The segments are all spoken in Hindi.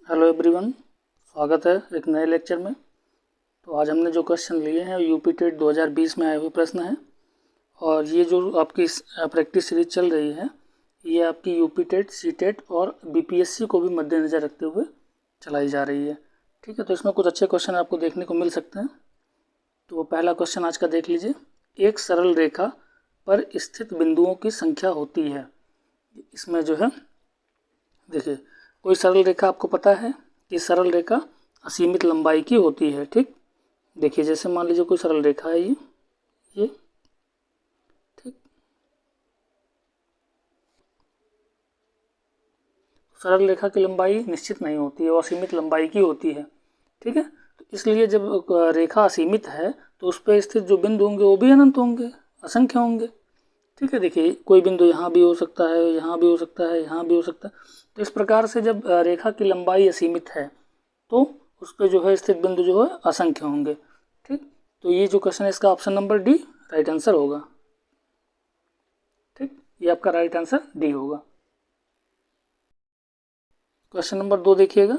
हेलो एवरीवन, स्वागत है एक नए लेक्चर में। तो आज हमने जो क्वेश्चन लिए हैं यूपी टेट 2020 में आए हुए प्रश्न हैं। और ये जो आपकी प्रैक्टिस सीरीज चल रही है ये आपकी यूपी टेट, सी टेट और बीपीएससी को भी मद्देनज़र रखते हुए चलाई जा रही है। ठीक है, तो इसमें कुछ अच्छे क्वेश्चन आपको देखने को मिल सकते हैं। तो पहला क्वेश्चन आज का देख लीजिए। एक सरल रेखा पर स्थित बिंदुओं की संख्या होती है। इसमें जो है देखिए, कोई सरल रेखा आपको पता है कि सरल रेखा असीमित लंबाई की होती है। ठीक, देखिए जैसे मान लीजिए कोई सरल रेखा है ये ठीक, सरल रेखा की लंबाई निश्चित नहीं होती है, वो असीमित लंबाई की होती है। ठीक है, तो इसलिए जब रेखा असीमित है तो उस पर स्थित जो बिंदु होंगे वो भी अनंत होंगे, असंख्य होंगे। ठीक है, देखिए कोई बिंदु यहाँ भी हो सकता है, यहाँ भी हो सकता है, यहाँ भी हो सकता है। तो इस प्रकार से जब रेखा की लंबाई असीमित है तो उस पर जो है स्थित बिंदु जो है असंख्य होंगे। ठीक, तो ये जो क्वेश्चन है इसका option number D right answer होगा। ठीक, ये आपका राइट आंसर डी होगा। क्वेश्चन नंबर 2 देखिएगा।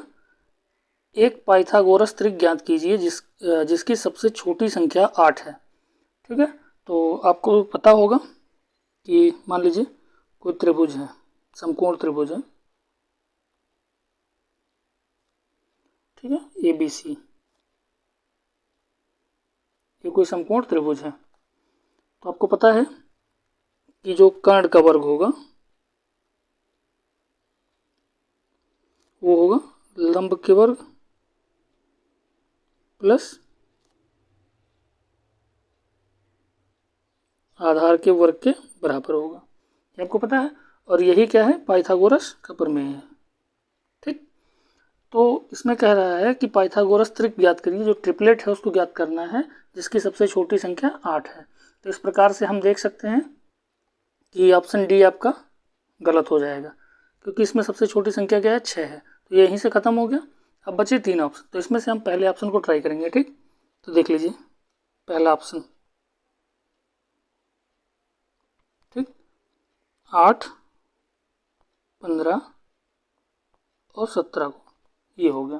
एक पाइथागोरस त्रिक ज्ञात कीजिए जिसकी सबसे छोटी संख्या 8 है। ठीक है, तो आपको पता होगा कि मान लीजिए कोई त्रिभुज है, समकोण त्रिभुज है। ठीक है, ए बी सी, ये कोई समकोण त्रिभुज है। तो आपको पता है कि जो कर्ण का वर्ग होगा वो होगा लंब के वर्ग प्लस आधार के वर्ग के बराबर होगा, ये आपको पता है। और यही क्या है, पाइथागोरस का प्रमेय है। ठीक, तो इसमें कह रहा है कि पाइथागोरस त्रिक ज्ञात करिए, जो ट्रिपलेट है उसको ज्ञात करना है जिसकी सबसे छोटी संख्या 8 है। तो इस प्रकार से हम देख सकते हैं कि ऑप्शन डी आपका गलत हो जाएगा, क्योंकि इसमें सबसे छोटी संख्या क्या है, 6 है। तो ये यहीं से खत्म हो गया। अब बचे 3 ऑप्शन, तो इसमें से हम पहले ऑप्शन को ट्राई करेंगे। ठीक, तो देख लीजिए पहला ऑप्शन, ठीक, 8, 15 और 17 को, ये हो गया।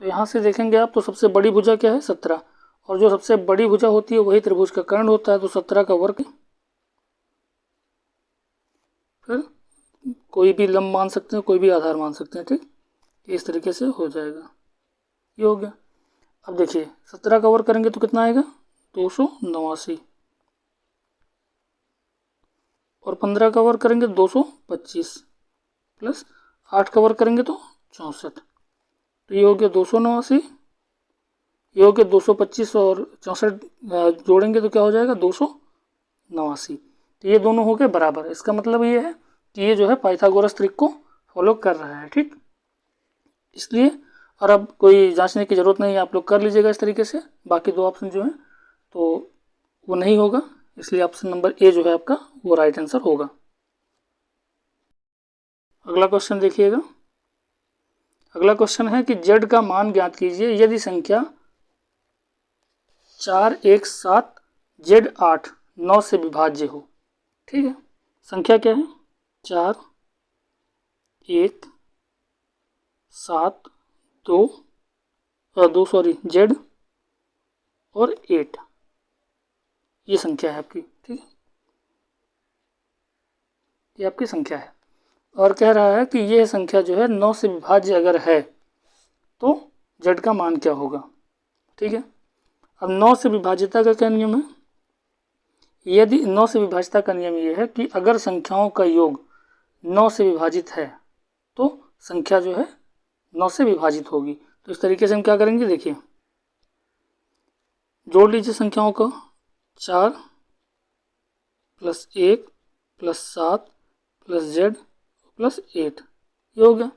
तो यहाँ से देखेंगे आप तो सबसे बड़ी भुजा क्या है, 17, और जो सबसे बड़ी भुजा होती है वही त्रिभुज का कर्ण होता है। तो 17 का वर्ग, फिर कोई भी लंब मान सकते हैं, कोई भी आधार मान सकते हैं। ठीक, इस तरीके से हो जाएगा, ये हो गया। अब देखिए 17 का वर्ग करेंगे तो कितना आएगा, 289, और 15 का वर्ग करेंगे 225, प्लस 8 का वर्ग करेंगे तो 64। तो ये हो गया 289, ये हो गया 225 और 64 जोड़ेंगे तो क्या हो जाएगा, 289। तो ये दोनों हो गए बराबर। इसका मतलब ये है कि ये जो है पाइथागोरस त्रिक को फॉलो कर रहा है। ठीक, इसलिए और अब कोई जांचने की ज़रूरत नहीं है, आप लोग कर लीजिएगा इस तरीके से। बाकी दो ऑप्शन जो हैं तो वो नहीं होगा, इसलिए ऑप्शन नंबर ए जो है आपका वो राइट आंसर होगा। अगला क्वेश्चन देखिएगा। अगला क्वेश्चन है कि z का मान ज्ञात कीजिए यदि संख्या 4, 1, 7, z 8, 9 से विभाज्य हो। ठीक है, संख्या क्या है, 4, 1, 7, 2 सॉरी z और 8, ये संख्या है आपकी। ठीक है, ये आपकी संख्या है और कह रहा है कि यह संख्या जो है 9 से विभाज्य अगर है तो z का मान क्या होगा। ठीक है, अब 9 से विभाज्यता का क्या नियम है, यदि 9 से विभाज्यता का नियम ये है कि अगर संख्याओं का योग 9 से विभाजित है तो संख्या जो है 9 से विभाजित होगी। तो इस तरीके से हम क्या करेंगे, देखिए जोड़ लीजिए संख्याओं को, 4 plus 1 plus 7 plus z plus 8, ये हो गया।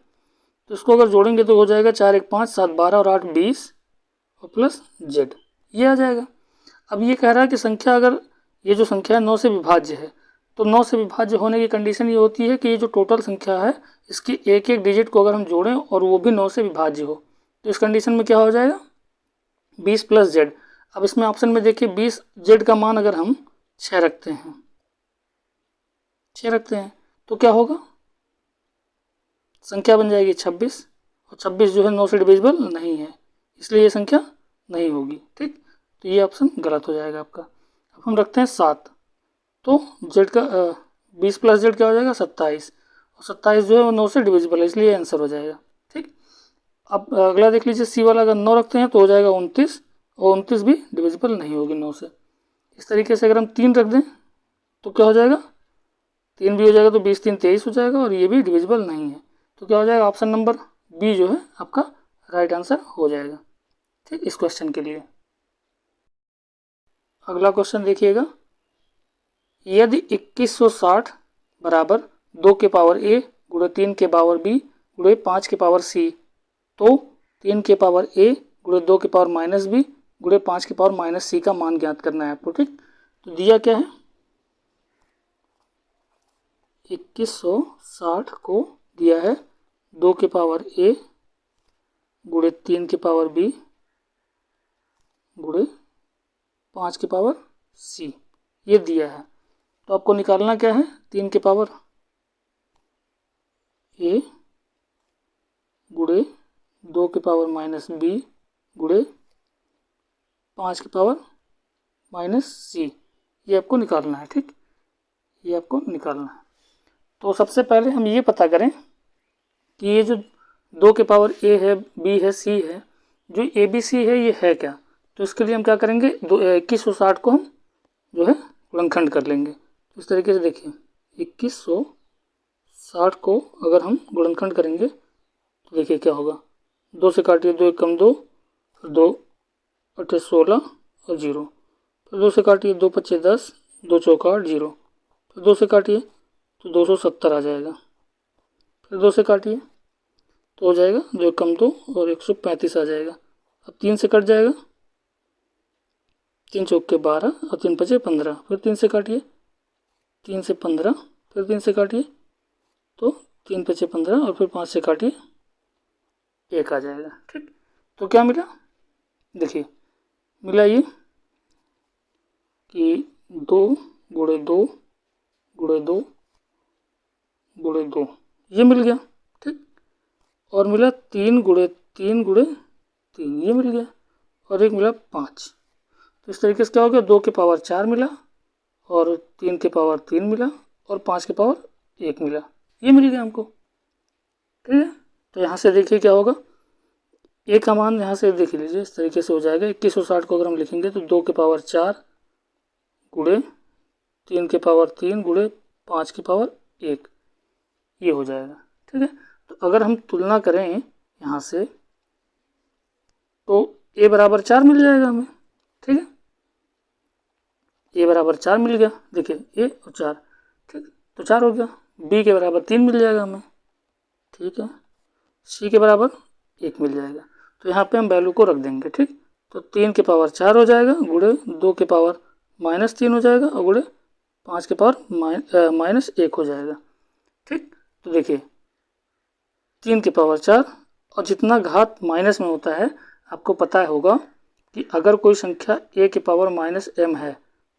तो इसको अगर जोड़ेंगे तो हो जाएगा 4, 1, 5, 7, 12 और 8, 20 और प्लस z, ये आ जाएगा। अब ये कह रहा है कि संख्या अगर ये जो संख्या है 9 से विभाज्य है तो 9 से विभाज्य होने की कंडीशन ये होती है कि ये जो टोटल संख्या है इसकी एक एक डिजिट को अगर हम जोड़ें और वो भी 9 से विभाज्य हो तो इस कंडीशन में क्या हो जाएगा, 20 प्लस z। अब इसमें ऑप्शन में देखिए 20 z का मान अगर हम 6 रखते हैं, 6 रखते हैं तो क्या होगा, संख्या बन जाएगी 26 और 26 जो है 9 से डिविजिबल नहीं है, इसलिए ये संख्या नहीं होगी। ठीक, तो ये ऑप्शन गलत हो जाएगा आपका। अब हम रखते हैं 7, तो जेड का 20 प्लस जेड क्या हो जाएगा 27, और 27 जो है वो 9 से डिविजिबल है, इसलिए आंसर हो जाएगा। ठीक, अब अगला देख लीजिए, सी वाला अगर 9 रखते हैं तो हो जाएगा 29, और 29 भी डिविजिबल नहीं होगी 9 से। इस तरीके से अगर हम 3 रख दें तो क्या हो जाएगा, 3 भी हो जाएगा, तो 20 3 23 हो जाएगा, और ये भी डिविजिबल नहीं है, तो क्या हो जाएगा, ऑप्शन नंबर बी जो है आपका राइट आंसर हो जाएगा। ठीक, इस क्वेश्चन के लिए। अगला क्वेश्चन देखिएगा, यदि 2160 बराबर 2 के पावर ए गुणे 3 के पावर बी गुणे 5 के पावर सी, तो 3 के पावर ए गुणे 2 के पावर माइनस बी गुणे 5 के पावर माइनस सी का मान ज्ञात करना है आपको। ठीक, तो दिया क्या है, 2160 को दिया है 2 के पावर ए गुणे 3 के पावर बी गुणे 5 के पावर सी, ये दिया है। तो आपको निकालना क्या है, 3 के पावर ए गुणे 2 के पावर माइनस बी गुणे 5 के पावर माइनस सी, ये आपको निकालना है। ठीक, ये आपको निकालना है। तो सबसे पहले हम ये पता करें कि ये जो 2 के पावर ए है, बी है, सी है, जो ए बी सी है ये है क्या। तो इसके लिए हम क्या करेंगे, 2160 को हम जो है गुणनखंड कर लेंगे। तो इस तरीके से देखिए, 2160 को अगर हम गुणनखंड करेंगे तो देखिए क्या होगा, 2 से काटिए, 2 एकम 2, फिर 2 अठे 16 और 0, फिर 2 से काटिए, 2 पच्चे 10, 2 चौका 8 0, फिर 2 से काटिए तो 270 आ जाएगा, फिर 2 से काटिए तो हो जाएगा 2 एकम 2 और 135 आ जाएगा। अब 3 से कट जाएगा, 3 चौके 12 और 3 पचे 15, फिर 3 से काटिए, 3 से 15, फिर 3 से काटिए तो 3 पचे 15, और फिर 5 से काटिए 1 आ जाएगा। ठीक, तो क्या मिला, देखिए मिला ये कि 2 गुणे 2 गुणे 2 गुणे 2, ये मिल गया। ठीक, और मिला 3 गुणे 3 गुणे 3, ये मिल गया, और एक मिला 5। तो इस तरीके से क्या हो गया, 2 के पावर 4 मिला, और 3 के पावर 3 मिला, और 5 के पावर 1 मिला, ये मिल गया हमको। ठीक है, तो यहाँ से देखिए क्या होगा, ए का मान यहाँ से देख लीजिए, इस तरीके से हो जाएगा। 2160 को अगर हम लिखेंगे तो 2 के पावर 4 गुणे 3 के पावर 3 गुणे 5 के पावर 1, ये हो जाएगा। ठीक है, तो अगर हम तुलना करें यहाँ से तो ए बराबर 4 मिल जाएगा हमें। ठीक है, ए बराबर 4 मिल गया, देखिए ए और 4, ठीक, तो 4 हो गया। बी के बराबर 3 मिल जाएगा हमें। ठीक है, सी के बराबर 1 मिल जाएगा। तो यहाँ पे हम वैल्यू को रख देंगे। ठीक, तो 3 के पावर 4 हो जाएगा, गुणे 2 के पावर माइनस 3 हो जाएगा, और गुणे 5 के पावर माइनस 1 हो जाएगा। ठीक, तो देखिए 3 के पावर 4, और जितना घात माइनस में होता है आपको पता होगा कि अगर कोई संख्या ए के पावर माइनस एम है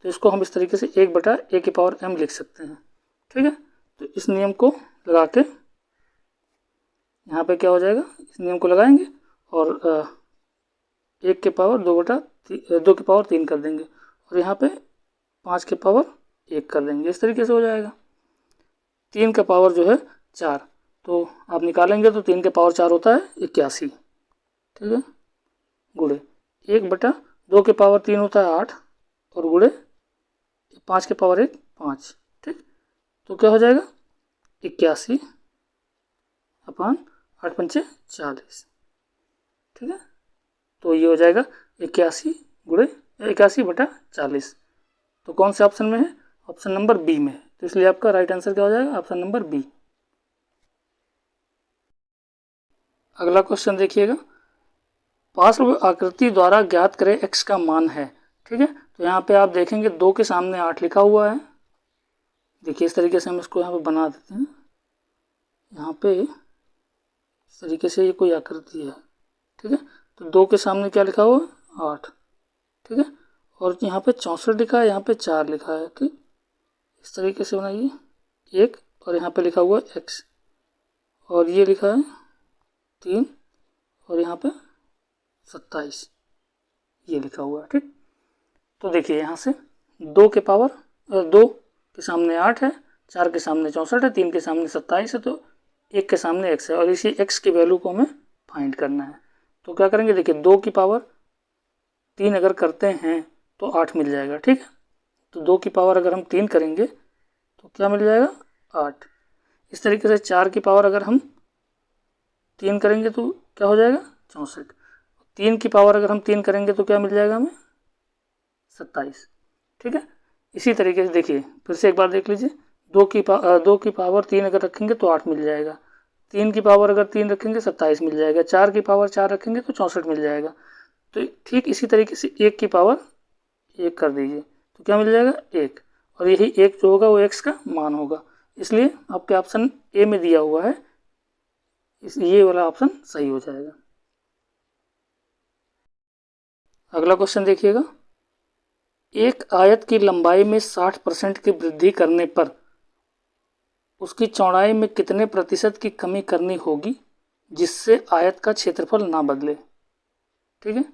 तो इसको हम इस तरीके से 1 बटा ए के पावर एम लिख सकते हैं। ठीक है, तो इस नियम को लगा के यहाँ पे क्या हो जाएगा, इस नियम को लगाएंगे और 1 के पावर 2 के पावर 3 कर देंगे, और यहाँ पे 5 के पावर 1 कर देंगे। इस तरीके से हो जाएगा। 3 का पावर जो है 4, तो आप निकालेंगे तो 3 के पावर 4 होता है 81। ठीक है, गुणे 1 बटा 2 के पावर 3 होता है 8, और गुणे 5 के पावर 1 5। ठीक, तो क्या हो जाएगा 81 अपान 8 पंचे 40। ठीक है, तो ये हो जाएगा 81 गुणे 81 बटा 40। तो कौन से ऑप्शन में है, ऑप्शन नंबर बी में है, तो इसलिए आपका राइट आंसर क्या हो जाएगा, ऑप्शन नंबर बी। अगला क्वेश्चन देखिएगा, पार्श्व आकृति द्वारा ज्ञात करें x का मान है। ठीक है, तो यहाँ पे आप देखेंगे 2 के सामने 8 लिखा हुआ है। देखिए इस तरीके से हम इसको यहाँ पे बना देते हैं। यहाँ पे इस तरीके से ये कोई आकृति है। ठीक है, तो 2 के सामने क्या लिखा हुआ है 8। ठीक है, और यहाँ पे 64 लिखा है, यहाँ पे 4 लिखा है। ठीक, इस तरीके से बनाइए 1, और यहाँ पे लिखा हुआ है x, और ये लिखा है 3 और यहाँ पे 27 ये लिखा हुआ है। ठीक, तो देखिए यहाँ से 2 के पावर 2 के सामने 8 है, 4 के सामने 64 है, 3 के सामने 27 है, तो 1 के सामने x है और इसी x की वैल्यू को हमें फाइंड करना है। तो क्या करेंगे, देखिए 2 की पावर 3 अगर करते हैं तो 8 मिल जाएगा। ठीक है, तो 2 की पावर अगर हम 3 करेंगे तो क्या मिल जाएगा, 8। इस तरीके से 4 की पावर अगर हम 3 करेंगे तो क्या हो जाएगा, 64। 3 की पावर अगर हम 3 करेंगे तो क्या मिल जाएगा हमें, 27। ठीक है, इसी तरीके से देखिए फिर से एक बार देख लीजिए, 2 की पावर 3 अगर रखेंगे तो 8 मिल जाएगा, 3 की पावर अगर 3 रखेंगे 27 मिल जाएगा, 4 की पावर 4 रखेंगे तो 64 मिल जाएगा। तो ठीक इसी तरीके से 1 की पावर 1 कर दीजिए तो क्या मिल जाएगा, 1, और यही 1 जो होगा वो x का मान होगा, इसलिए आपके ऑप्शन ए में दिया हुआ है, ये वाला ऑप्शन सही हो जाएगा। अगला क्वेश्चन देखिएगा, एक आयत की लंबाई में 60% की वृद्धि करने पर उसकी चौड़ाई में कितने प्रतिशत की कमी करनी होगी जिससे आयत का क्षेत्रफल ना बदले। ठीक है,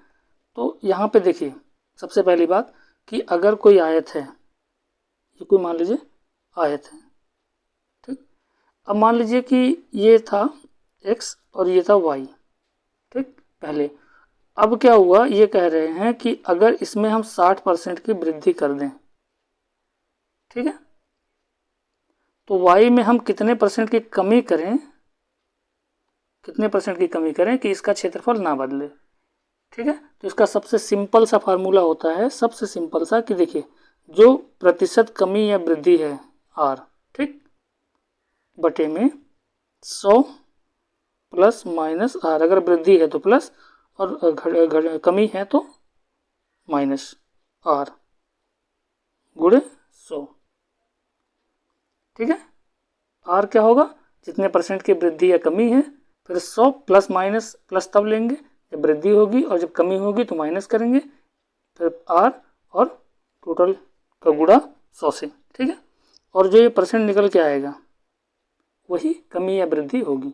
तो यहाँ पे देखिए सबसे पहली बात कि अगर कोई आयत है, ये कोई मान लीजिए आयत है, ठीक, अब मान लीजिए कि ये था x और ये था y, ठीक, पहले, अब क्या हुआ, ये कह रहे हैं कि अगर इसमें हम 60% की वृद्धि कर दें, ठीक है, तो y में हम कितने परसेंट की कमी करें, कितने परसेंट की कमी करें कि इसका क्षेत्रफल ना बदले। ठीक है, तो इसका सबसे सिंपल सा फार्मूला होता है, सबसे सिंपल सा, कि देखिए जो प्रतिशत कमी या वृद्धि है r, ठीक, बटे में 100 प्लस माइनस r, अगर वृद्धि है तो प्लस और कमी है तो माइनस r गुणे 100। ठीक है, r क्या होगा, जितने परसेंट की वृद्धि या कमी है, फिर 100 प्लस माइनस, प्लस तब लेंगे जब वृद्धि होगी और जब कमी होगी तो माइनस करेंगे, फिर r और टोटल का गुणा 100 से। ठीक है, और जो ये परसेंट निकल के आएगा वही कमी या वृद्धि होगी।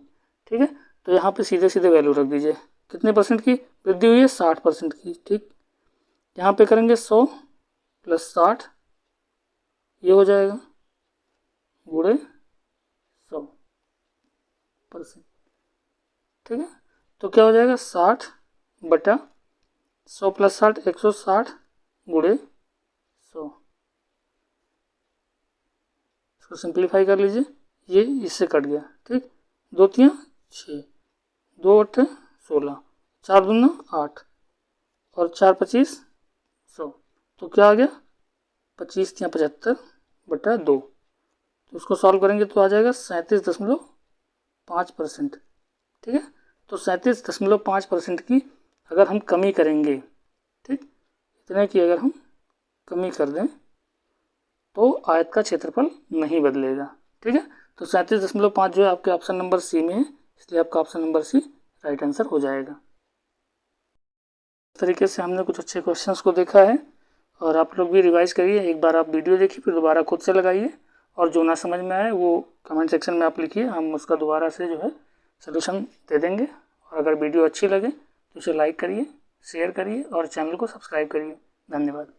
ठीक है, तो यहाँ पे सीधे सीधे वैल्यू रख दीजिए, कितने परसेंट की वृद्धि हुई है, 60% की। ठीक, यहाँ पे करेंगे 100 प्लस 60, ये हो जाएगा गुणे 100%। ठीक है, तो क्या हो जाएगा, 60 बटा 100 प्लस 60 160 गुणे 100। इसको सिंप्लीफाई कर लीजिए, ये इससे कट गया। ठीक, 2 3 6, 2 8 16, 4 दूना 8 और 4 25 100, तो क्या आ गया, 25 या 75 बटा 2। तो उसको सॉल्व करेंगे तो आ जाएगा 37.5%। ठीक है, तो 37.5% की अगर हम कमी करेंगे, ठीक, इतने की अगर हम कमी कर दें तो आयत का क्षेत्रफल नहीं बदलेगा। ठीक है, तो 37.5 जो है आपके ऑप्शन नंबर सी में है, इसलिए आपका option number C right answer हो जाएगा। इस तरीके से हमने कुछ अच्छे क्वेश्चंस को देखा है, और आप लोग भी रिवाइज करिए, एक बार आप वीडियो देखिए फिर दोबारा खुद से लगाइए, और जो ना समझ में आए वो कमेंट सेक्शन में आप लिखिए, हम उसका दोबारा से जो है सलूशन दे देंगे। और अगर वीडियो अच्छी लगे तो इसे लाइक करिए, शेयर करिए और चैनल को सब्सक्राइब करिए। धन्यवाद।